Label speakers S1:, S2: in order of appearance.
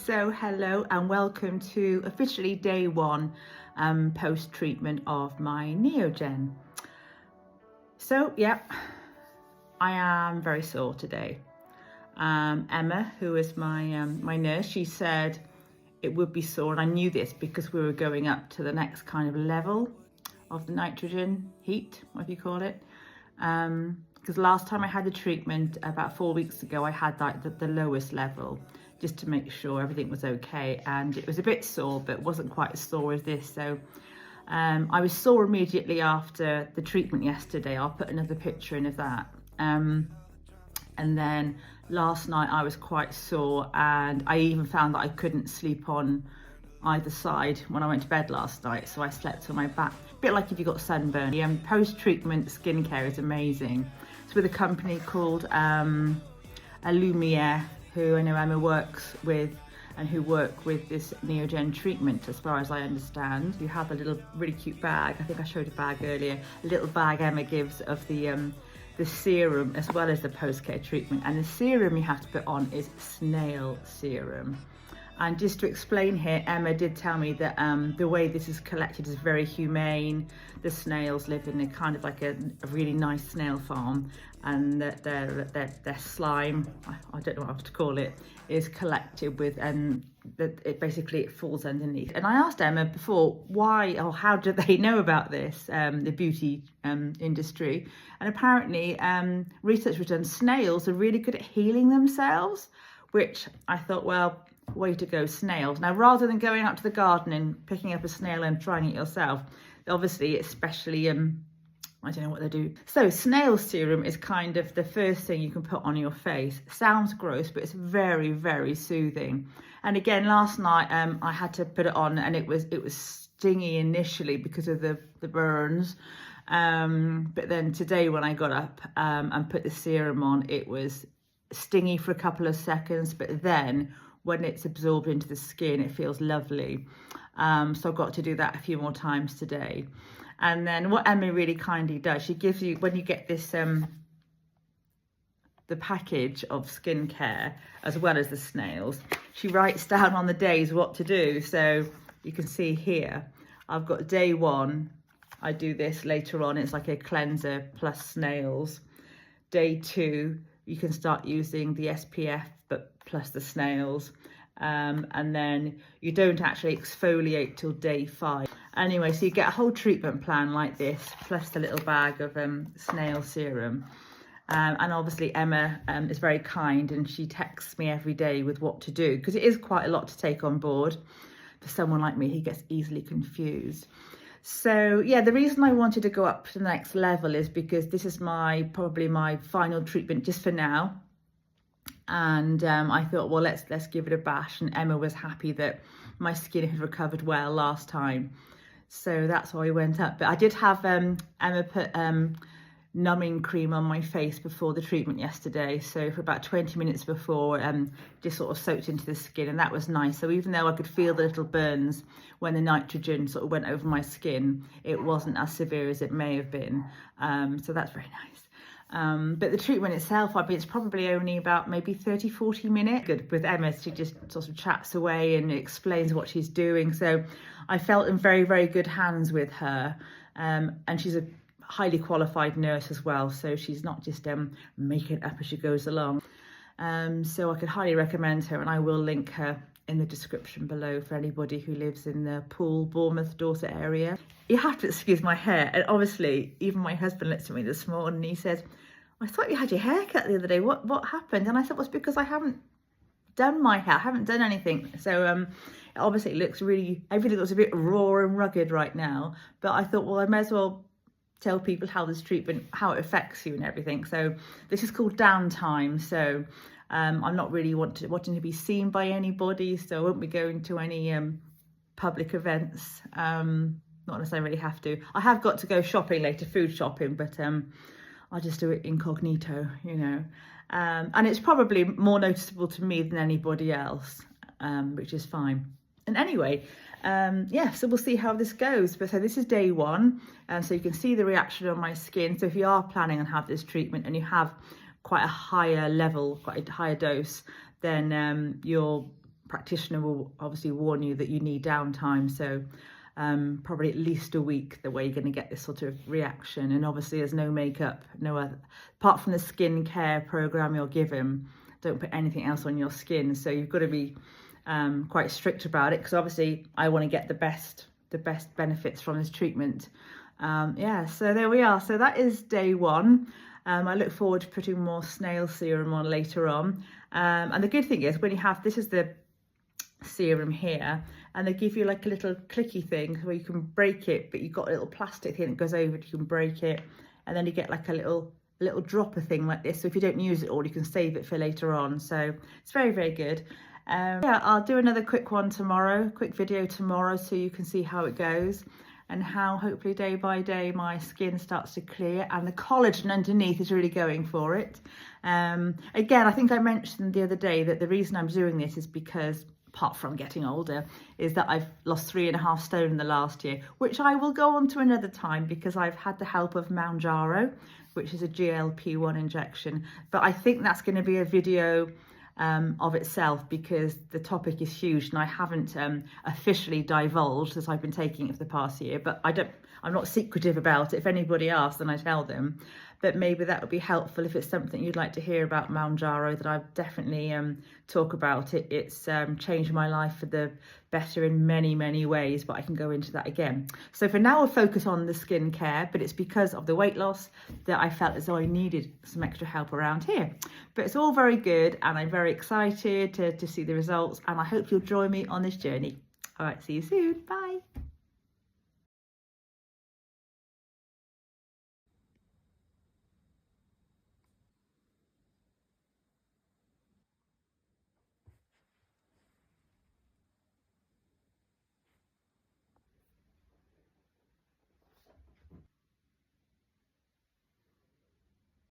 S1: So hello and welcome to officially day one post-treatment of my Neogen. So yeah, I am very sore today. Emma, who is my nurse, she said it would be sore, and I knew this because we were going up to the next kind of level of the nitrogen heat, what do you call it? Because last time I had the treatment about 4 weeks ago, I had like the lowest level, just to make sure everything was okay, and it was a bit sore but wasn't quite as sore as this. So I was sore immediately after the treatment yesterday. I'll put another picture in of that. And then last night I was quite sore, and I even found that I couldn't sleep on either side when I went to bed last night, so I slept on my back, a bit like if you got sunburn. The post-treatment skincare is amazing. It's with a company called Emmaleeaesthetics, who I know Emma works with, and who work with this Neogen treatment, as far as I understand. You have a little really cute bag. I think I showed a bag earlier. A little bag Emma gives of the serum as well as the post-care treatment. And the serum you have to put on is snail serum. And just to explain here, Emma did tell me that the way this is collected is very humane. The snails live in a kind of like a really nice snail farm, and that their slime, I don't know what to call it, is collected with, and that it basically falls underneath. And I asked Emma before why or how do they know about this, the beauty industry, and apparently research was done. Snails are really good at healing themselves, which I thought, well, way to go, snails. Now, rather than going out to the garden and picking up a snail and trying it yourself, obviously, especially, I don't know what they do. So snail serum is kind of the first thing you can put on your face. Sounds gross, but it's very, very soothing. And again, last night, I had to put it on, and it was stingy initially because of the burns. But then today when I got up and put the serum on, it was stingy for a couple of seconds, but then when it's absorbed into the skin, it feels lovely. So I've got to do that a few more times today. And then what Emma really kindly does, she gives you, when you get this, the package of skincare, as well as the snails, she writes down on the days what to do. So you can see here, I've got day one, I do this later on. It's like a cleanser plus snails. Day two, you can start using the SPF, but plus the snails. And then you don't actually exfoliate till day 5. Anyway, so you get a whole treatment plan like this, plus the little bag of snail serum. And obviously Emma is very kind, and she texts me every day with what to do, because it is quite a lot to take on board. For someone like me, he gets easily confused. So yeah, the reason I wanted to go up to the next level is because this is probably my final treatment just for now. And I thought, well, let's give it a bash. And Emma was happy that my skin had recovered well last time, so that's why we went up. But I did have Emma put numbing cream on my face before the treatment yesterday, so for about 20 minutes before, just sort of soaked into the skin, and that was nice. So even though I could feel the little burns when the nitrogen sort of went over my skin, it wasn't as severe as it may have been. So that's very nice. But the treatment itself, I mean, it's probably only about maybe 30-40 minutes. Good with Emma, she just sort of chats away and explains what she's doing. So I felt in very, very good hands with her. And she's a highly qualified nurse as well, so she's not just making it up as she goes along. So I could highly recommend her, and I will link her in the description below for anybody who lives in the Poole, Bournemouth, Dorset area. You have to excuse my hair, and obviously even my husband looked at me this morning and he says, I thought you had your hair cut the other day, what happened? And I said, well, it's because I haven't done my hair, I haven't done anything. So obviously it looks really, everything looks a bit raw and rugged right now, but I thought, well, I may as well tell people how this treatment, how it affects you and everything. So this is called downtime. So I'm not really wanting to be seen by anybody, so I won't be going to any public events. Not unless I really have to. I have got to go shopping later, food shopping, but I'll just do it incognito, you know. And it's probably more noticeable to me than anybody else, which is fine. And anyway, yeah, so we'll see how this goes. But so this is day one, so you can see the reaction on my skin. So if you are planning on having this treatment and you have quite a higher level, quite a higher dose, then you're practitioner will obviously warn you that you need downtime. So probably at least a week the way you're going to get this sort of reaction. And obviously there's no makeup, no other, apart from the skincare program you're given, don't put anything else on your skin. So you've got to be quite strict about it, because obviously I want to get the best benefits from this treatment. Yeah, so there we are. So that is day 1. I look forward to putting more snail serum on later on. And the good thing is, when you have, this is the serum here, and they give you like a little clicky thing where you can break it, but you've got a little plastic thing that goes over it, you can break it, and then you get like a little dropper thing like this. So if you don't use it all, you can save it for later on. So it's very, very good. Yeah, I'll do another quick video tomorrow, so you can see how it goes, and how hopefully day by day my skin starts to clear and the collagen underneath is really going for it. Again, I think I mentioned the other day that the reason I'm doing this is because, apart from getting older, is that I've lost 3.5 stone in the last year, which I will go on to another time, because I've had the help of Mounjaro, which is a GLP-1 injection. But I think that's going to be a video of itself, because the topic is huge and I haven't officially divulged, as I've been taking it for the past year. But I'm not secretive about it. If anybody asks, then I tell them. But maybe that would be helpful if it's something you'd like to hear about Mounjaro, that I've definitely talk about it. It's changed my life for the better in many, many ways, but I can go into that again. So for now, I'll focus on the skincare, but it's because of the weight loss that I felt as though I needed some extra help around here. But it's all very good, and I'm very excited to see the results, and I hope you'll join me on this journey. All right, see you soon. Bye.